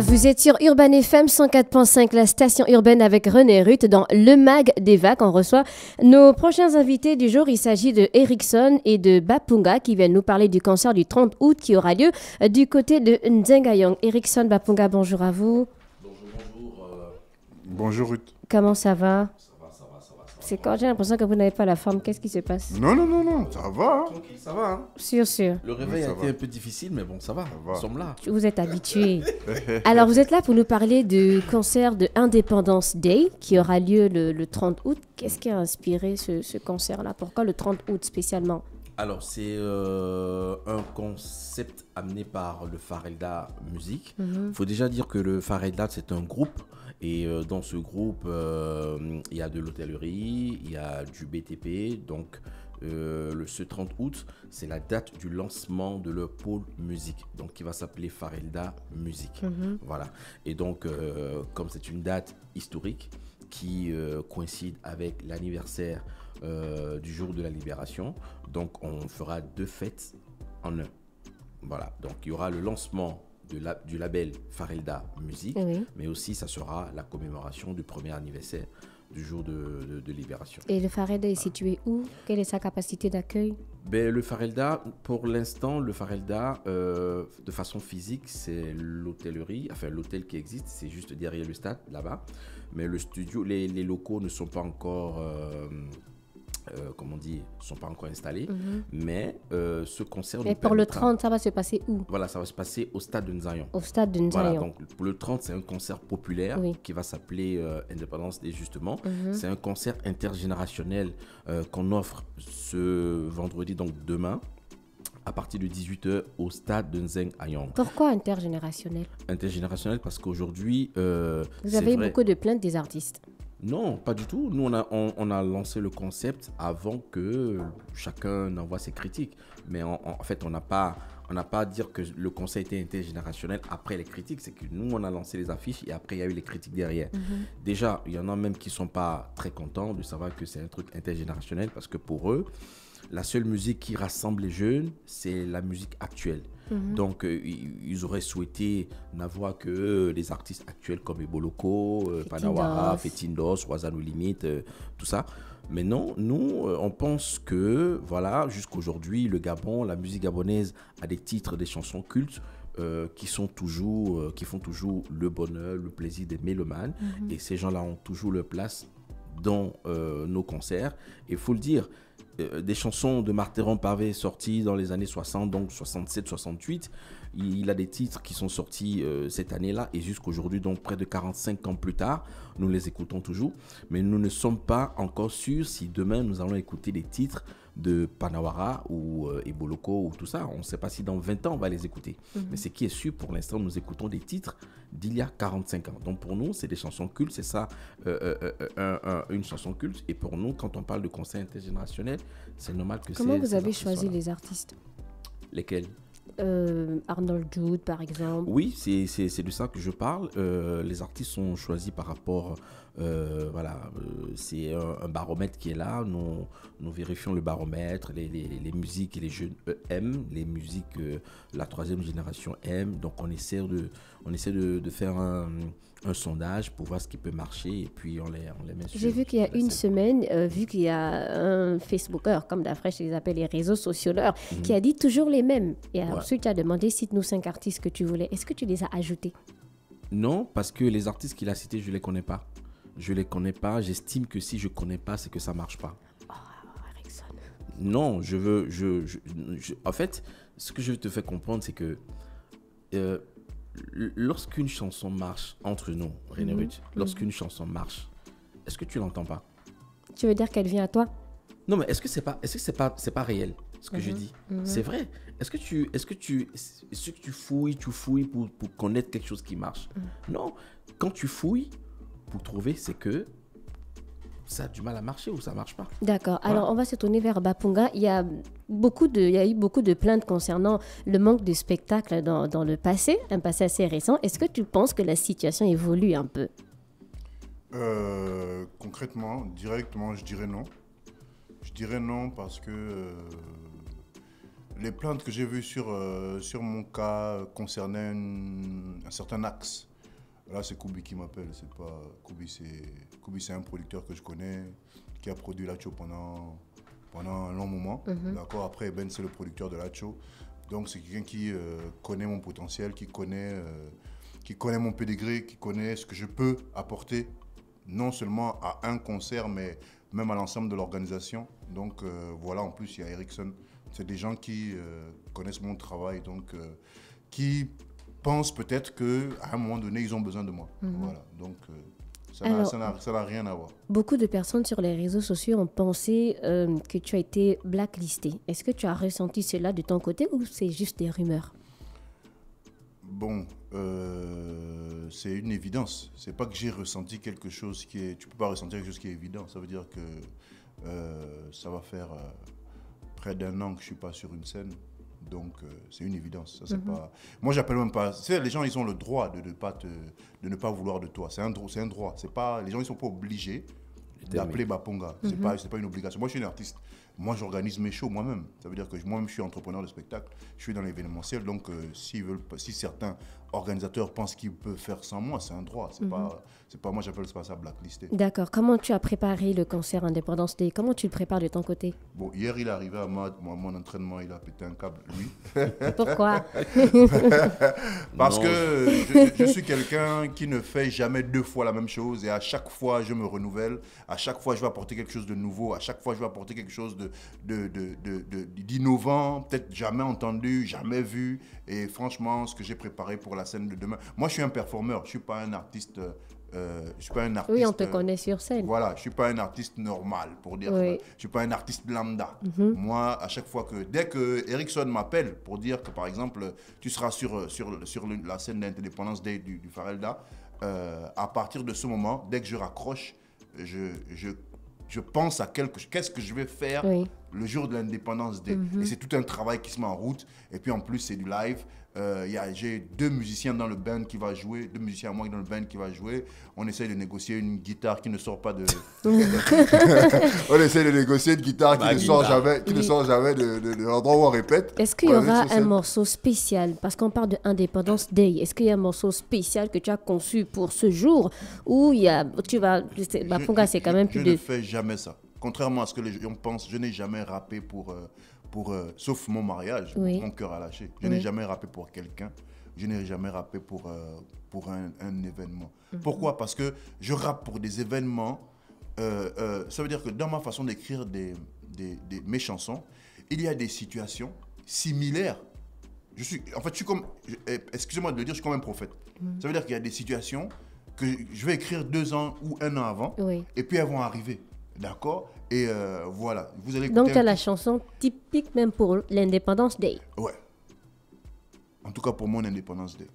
Vous êtes sur Urban FM 104.5, la station urbaine avec René Ruth. Dans Le Mag des Vagues, on reçoit nos prochains invités du jour. Il s'agit de Erickson et de Bapunga qui viennent nous parler du concert du 30 août qui aura lieu du côté de Nzengayong. Erickson, Bapunga, bonjour à vous. Bonjour. Bonjour Ruth. Comment ça va? Ça va. C'est quand j'ai l'impression que vous n'avez pas la forme. Qu'est-ce qui se passe? Non, ça va. Hein. Tranquille, ça va. Hein. Sûr. Le réveil ça a va. été un peu difficile, mais bon, ça va. va. Nous sommes là. Vous êtes habitués. Alors, vous êtes là pour nous parler du concert de Independence Day qui aura lieu le 30 août. Qu'est-ce qui a inspiré ce concert-là? Pourquoi le 30 août spécialement? Alors, c'est un concept amené par le Farelda Music. Il faut déjà dire que le Farelda, c'est un groupe. Et dans ce groupe, il y a de l'hôtellerie, il y a du BTP. Donc, ce 30 août, c'est la date du lancement de leur pôle musique, donc qui va s'appeler Farelda Music. Voilà. Et donc, comme c'est une date historique qui coïncide avec l'anniversaire du jour de la libération, donc on fera deux fêtes en un. Voilà. Donc, il y aura le lancement du label Farelda Music, Oui. mais aussi ça sera la commémoration du premier anniversaire du jour de libération. Et le Farelda est situé où? Quelle est sa capacité d'accueil? Ben, le Farelda, pour l'instant, le Farelda, de façon physique, c'est l'hôtellerie, enfin l'hôtel qui existe, c'est juste derrière le stade, là-bas. Mais le studio, les locaux ne sont pas encore, comment on dit, sont pas encore installés. Mais ce concert Et nous pour le permettra- 30, ça va se passer où? Voilà, ça va se passer au stade de Nzayon. Au stade de Voilà, Nzayon. donc pour le 30, c'est un concert populaire Oui. qui va s'appeler Independence Day justement. C'est un concert intergénérationnel qu'on offre ce vendredi, donc demain, à partir de 18h au stade de Nzeng-Ayong. Pourquoi intergénérationnel? Intergénérationnel parce qu'aujourd'hui, Vous c'est avez eu vrai- beaucoup de plaintes des artistes. Non, pas du tout. Nous, on a lancé le concept avant que chacun n'envoie ses critiques. Mais en fait, on n'a pas à dire que le conseil était intergénérationnel après les critiques. C'est que nous, on a lancé les affiches et après, il y a eu les critiques derrière. Déjà, il y en a même qui ne sont pas très contents de savoir que c'est un truc intergénérationnel parce que pour eux, la seule musique qui rassemble les jeunes, c'est la musique actuelle. Donc, ils auraient souhaité n'avoir que les artistes actuels comme Eboloko, Panawara, Fetindos, Wazano Limit, tout ça. Mais non, nous, on pense que, voilà, jusqu'aujourd'hui, le Gabon, la musique gabonaise a des titres, des chansons cultes qui font toujours le bonheur, le plaisir des mélomanes. Et ces gens-là ont toujours leur place dans nos concerts. Et il faut le dire, des chansons de Martheron Pavé sorties dans les années 60, donc 67, 68. Il a des titres qui sont sortis cette année-là et jusqu'aujourd'hui, donc près de 45 ans plus tard, nous les écoutons toujours. Mais nous ne sommes pas encore sûrs si demain nous allons écouter des titres de Panawara ou Eboloko ou tout ça. On ne sait pas si dans 20 ans on va les écouter. Mais ce qui est sûr, pour l'instant, nous écoutons des titres d'il y a 45 ans. Donc pour nous, c'est des chansons cultes, c'est ça, une chanson culte. Et pour nous, quand on parle de concert intergénérationnel, c'est normal que Comment vous ces avez artistes choisi soient là. les artistes? Lesquels? Arnold Jude, par exemple. Oui, c'est de ça que je parle. Les artistes sont choisis par rapport, c'est un baromètre qui est là. Nous vérifions le baromètre, les musiques que les jeunes aiment, les musiques que la troisième génération aime. Donc on essaie de faire un sondage pour voir ce qui peut marcher et puis on les met sur. J'ai vu qu'il y a sur la une scène. semaine, vu qu'il y a un Facebooker, comme d'après je les appelle les réseaux socioleurs, qui a dit toujours les mêmes. Et ensuite, tu as demandé, cite-nous 5 artistes que tu voulais. Est-ce que tu les as ajoutés? Non, parce que les artistes qu'il a cités, je ne les connais pas. Je ne les connais pas. J'estime que si je ne connais pas, c'est que ça ne marche pas. Erickson. Non, en fait, ce que je veux te faire comprendre, c'est que lorsqu'une chanson marche entre nous, René Ruth, lorsqu'une chanson marche, est-ce que tu l'entends pas? Tu veux dire qu'elle vient à toi? Non, mais est-ce que c'est pas réel ce que je dis? C'est vrai. Est-ce que tu fouilles pour connaître quelque chose qui marche? Non. Quand tu fouilles pour trouver, c'est que ça a du mal à marcher ou ça marche pas. D'accord. Voilà. Alors, on va se tourner vers Bapunga. Il y a eu beaucoup de plaintes concernant le manque de spectacles dans le passé, un passé assez récent. Est-ce que tu penses que la situation évolue un peu? Concrètement, directement, je dirais non. Je dirais non parce que les plaintes que j'ai vues sur mon cas concernaient un certain axe. Là, c'est Koubi qui m'appelle. C'est pas Koubi, c'est un producteur que je connais, qui a produit Lacho pendant un long moment. D'accord. Après, Ben, c'est le producteur de Lacho. Donc, c'est quelqu'un qui connaît mon potentiel, qui connaît mon pédigré, qui connaît ce que je peux apporter, non seulement à un concert, mais même à l'ensemble de l'organisation. Donc, voilà, en plus, il y a Ericsson. C'est des gens qui connaissent mon travail, donc qui pensent peut-être qu'à un moment donné, ils ont besoin de moi. Voilà, donc ça n'a rien à voir. Beaucoup de personnes sur les réseaux sociaux ont pensé que tu as été blacklisté. Est-ce que tu as ressenti cela de ton côté ou c'est juste des rumeurs? Bon, c'est une évidence. C'est pas que j'ai ressenti quelque chose qui est... Tu peux pas ressentir quelque chose qui est évident. Ça veut dire que ça va faire près d'1 an que je suis pas sur une scène. Donc, c'est une évidence. Ça, c'est pas... Moi, j'appelle même pas... Tu sais, les gens, ils ont le droit de ne pas vouloir de toi. C'est un droit. C'est pas... Les gens, ils sont pas obligés d'appeler Bapunga. C'est pas une obligation. Moi, je suis un artiste. Moi, j'organise mes shows moi-même. Ça veut dire que moi-même, je suis entrepreneur de spectacle. Je suis dans l'événementiel. Donc, si certains organisateurs pensent qu'ils peuvent faire sans moi, c'est un droit. C'est pas moi, j'appelle pas ça blacklisté. D'accord. Comment tu as préparé le concert Independence Day? Comment tu le prépares de ton côté? Bon, hier, il est arrivé à mon entraînement, il a pété un câble, lui. Pourquoi? Parce que je suis quelqu'un qui ne fait jamais 2 fois la même chose et à chaque fois, je me renouvelle. À chaque fois, je vais apporter quelque chose de nouveau. À chaque fois, je vais apporter quelque chose d'innovant, peut-être jamais entendu, jamais vu. Et franchement, ce que j'ai préparé pour la scène de demain... Moi, je suis un performeur, je ne suis pas un artiste... Oui, on te connaît sur scène. Voilà, je ne suis pas un artiste normal, pour dire ça. Je ne suis pas un artiste lambda. Moi, à chaque fois que... Dès que Ericsson m'appelle pour dire que, par exemple, tu seras sur la scène d'Independence Day du Farelda, à partir de ce moment, dès que je raccroche, je pense à qu'est-ce que je vais faire le jour de l'Independence Day. Et c'est tout un travail qui se met en route. Et puis en plus, c'est du live. J'ai 2 musiciens dans le band qui va jouer, 2 musiciens à moi dans le band qui va jouer. On essaye de négocier une guitare qui ne sort pas de... On essaye de négocier une guitare qui ne sort jamais de l'endroit où on répète. Est-ce qu'il y aura un morceau spécial? Parce qu'on parle de Independence Day. Est-ce qu'il y a un morceau spécial que tu as conçu pour ce jour? Ou Bapunga, c'est quand même plus de... Je ne fais jamais ça. Contrairement à ce que les gens pensent, je n'ai jamais rappé sauf mon mariage, mon cœur a lâché. Je n'ai jamais rappé pour quelqu'un. Je n'ai jamais rappé pour un événement. Pourquoi? Parce que je rappe pour des événements. Ça veut dire que dans ma façon d'écrire mes chansons, il y a des situations similaires. Je suis comme... Excusez-moi de le dire, je suis comme un prophète. Ça veut dire qu'il y a des situations que je vais écrire 2 ans ou 1 an avant. Et puis elles vont arriver. D'accord? Et voilà. Vous allez donc, tu as la chanson typique même pour l'Independence Day. Ouais. En tout cas, pour mon Independence Day.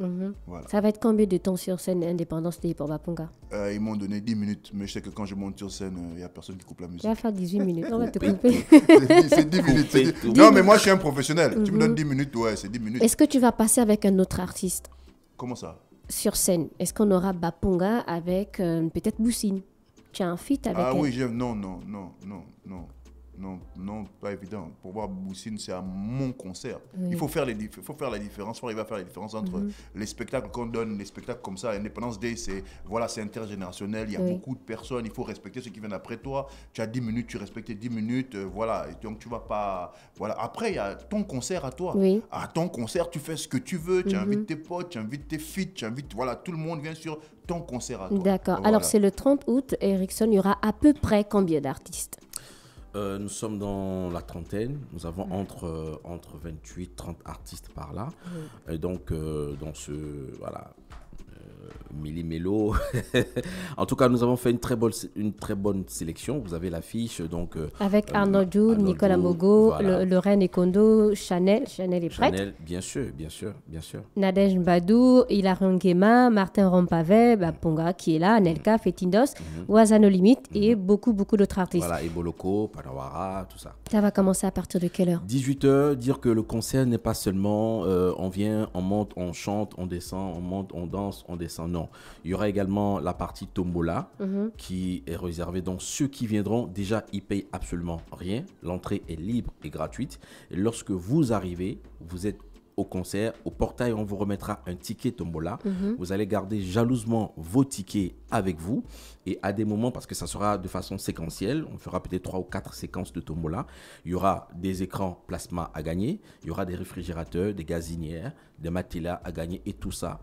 Voilà. Ça va être combien de temps sur scène Independence Day pour Bapunga? Ils m'ont donné 10 minutes, mais je sais que quand je monte sur scène, il n'y a personne qui coupe la musique. Tu vas faire 18 minutes, on va te couper. C'est 10 minutes. Non, mais moi, je suis un professionnel. Tu me donnes 10 minutes, ouais, c'est 10 minutes. Est-ce que tu vas passer avec un autre artiste? Comment ça? Sur scène. Est-ce qu'on aura Bapunga avec peut-être Boussine? Tu as un feat avec elle? Oui, non, pas évident. Pour voir Boussine, c'est à mon concert. Il faut faire la différence, il faut arriver à faire la différence entre les spectacles qu'on donne, les spectacles comme ça. Independence Day, c'est intergénérationnel, il y a beaucoup de personnes, il faut respecter ceux qui viennent après toi. Tu as 10 minutes, tu respectes 10 minutes, voilà. Et donc, tu vas pas... Voilà. Après, il y a ton concert à toi. À ton concert, tu fais ce que tu veux, tu invites tes potes, tu invites tes feats, tu invites... Voilà, tout le monde vient sur ton concert à toi. D'accord. Voilà. Alors, c'est le 30 août, Ericsson, il y aura à peu près combien d'artistes? Nous sommes dans la trentaine. Nous avons entre 28 et 30 artistes par là. Et donc, dans ce... Voilà... Milli-mélo. En tout cas, nous avons fait une très bonne sélection. Vous avez l'affiche. Donc, avec Arnaud Djoud, Nicolas Mogo, voilà. Lorraine Ekondo, Chanel est prête. Chanel, bien sûr. Nadège Badou, Hilarion Nguema, Martin Rompavet, Bapunga qui est là, Nelka, Fetindos, Wazano Limite et beaucoup d'autres artistes. Voilà, Eboloko, Panawara, tout ça. Ça va commencer à partir de quelle heure? 18h, dire que le concert n'est pas seulement on vient, on monte, on chante, on descend, on monte, on danse, on descend. Non. Il y aura également la partie Tombola qui est réservée. Donc, ceux qui viendront, déjà, ils payent absolument rien. L'entrée est libre et gratuite. Et lorsque vous arrivez, vous êtes au concert. Au portail, on vous remettra un ticket tombola. Vous allez garder jalousement vos tickets avec vous. Et à des moments, parce que ça sera de façon séquentielle, on fera peut-être 3 ou 4 séquences de tombola. Il y aura des écrans plasma à gagner. Il y aura des réfrigérateurs, des gazinières, des matelas à gagner. Et tout ça,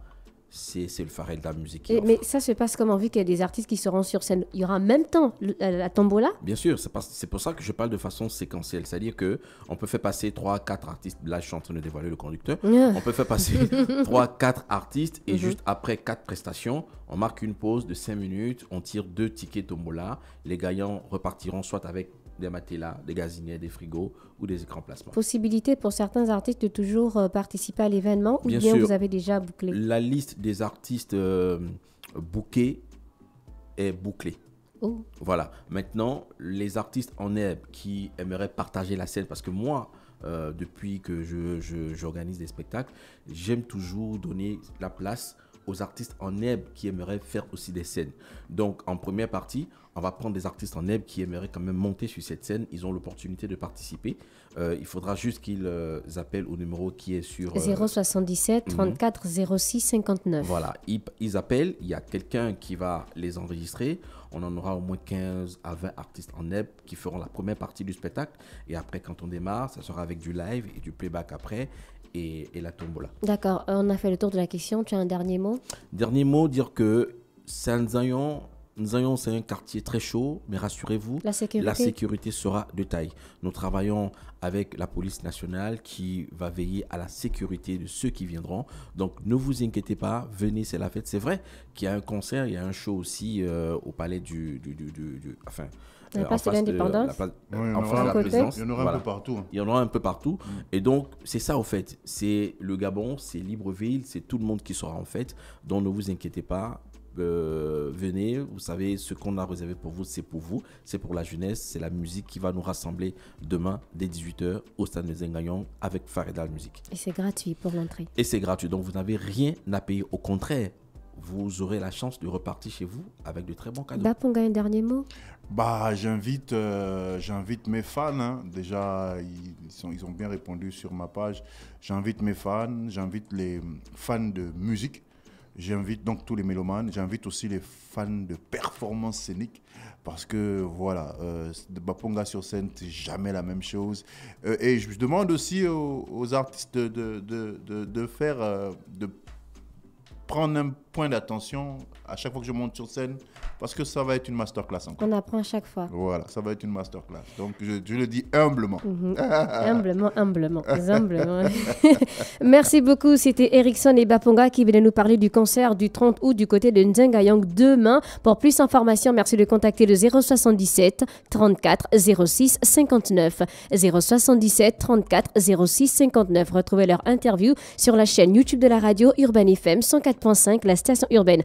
c'est le Farel de la musique. Mais ça se passe comment, vu qu'il y a des artistes qui seront sur scène? Il y aura en même temps la tombola? Bien sûr, c'est pour ça que je parle de façon séquentielle. C'est-à-dire qu'on peut faire passer 3 4 artistes. Là, je suis en train de dévoiler le conducteur. On peut faire passer 3 4 artistes et juste après 4 prestations, on marque une pause de 5 minutes. On tire 2 tickets tombola. Les gagnants repartiront soit avec des matelas, des gazinières, des frigos ou des écrans plasma. Possibilité pour certains artistes de toujours participer à l'événement, ou bien sûr, vous avez déjà bouclé? La liste des artistes bookés est bouclée. Oh. Voilà. Maintenant, les artistes en herbe qui aimeraient partager la scène, parce que moi, depuis que j'organise des spectacles, j'aime toujours donner la place aux artistes en herbe qui aimeraient faire aussi des scènes. Donc, en première partie, on va prendre des artistes en herbe qui aimeraient quand même monter sur cette scène. Ils ont l'opportunité de participer. Il faudra juste qu'ils appellent au numéro qui est sur... 077 34 06 59. Voilà, ils appellent. Il y a quelqu'un qui va les enregistrer. On en aura au moins 15 à 20 artistes en herbe qui feront la première partie du spectacle. Et après, quand on démarre, ça sera avec du live et du playback après. Et la tombola. D'accord, on a fait le tour de la question. Tu as un dernier mot? Dernier mot, dire que Nzayon, c'est un quartier très chaud, mais rassurez-vous, la sécurité sera de taille. Nous travaillons avec la police nationale qui va veiller à la sécurité de ceux qui viendront. Donc, ne vous inquiétez pas, venez, c'est la fête. C'est vrai qu'il y a un concert, il y a un show aussi au palais la place de l'Indépendance. Il y en aura un peu partout. Il y en aura un peu partout. Et donc, c'est ça, au fait. C'est le Gabon, c'est Libreville, c'est tout le monde qui sera en fête. Donc, ne vous inquiétez pas. Venez, vous savez, ce qu'on a réservé pour vous, c'est pour vous. C'est pour la jeunesse. C'est la musique qui va nous rassembler demain, dès 18h, au Stade Nzengayong, avec Fareda Musique. Et c'est gratuit pour l'entrée. Et c'est gratuit. Donc, vous n'avez rien à payer. Au contraire, vous aurez la chance de repartir chez vous avec de très bons cadeaux. Bapunga, un dernier mot? J'invite mes fans. Hein. Déjà, ils ont bien répondu sur ma page. J'invite mes fans, j'invite les fans de musique. J'invite donc tous les mélomanes. J'invite aussi les fans de performance scénique. Parce que, voilà, Bapunga sur scène, c'est jamais la même chose. Et je demande aussi aux artistes de prendre un point d'attention à chaque fois que je monte sur scène, parce que ça va être une masterclass encore. On apprend à chaque fois. Voilà, ça va être une masterclass. Donc, je le dis humblement. Humblement. Merci beaucoup. C'était Erickson et Bapunga qui venaient nous parler du concert du 30 août du côté de Nzengayong demain. Pour plus d'informations, merci de contacter le 077 34 06 59. 077 34 06 59. Retrouvez leur interview sur la chaîne YouTube de la radio Urban FM 104.5, la station urbaine.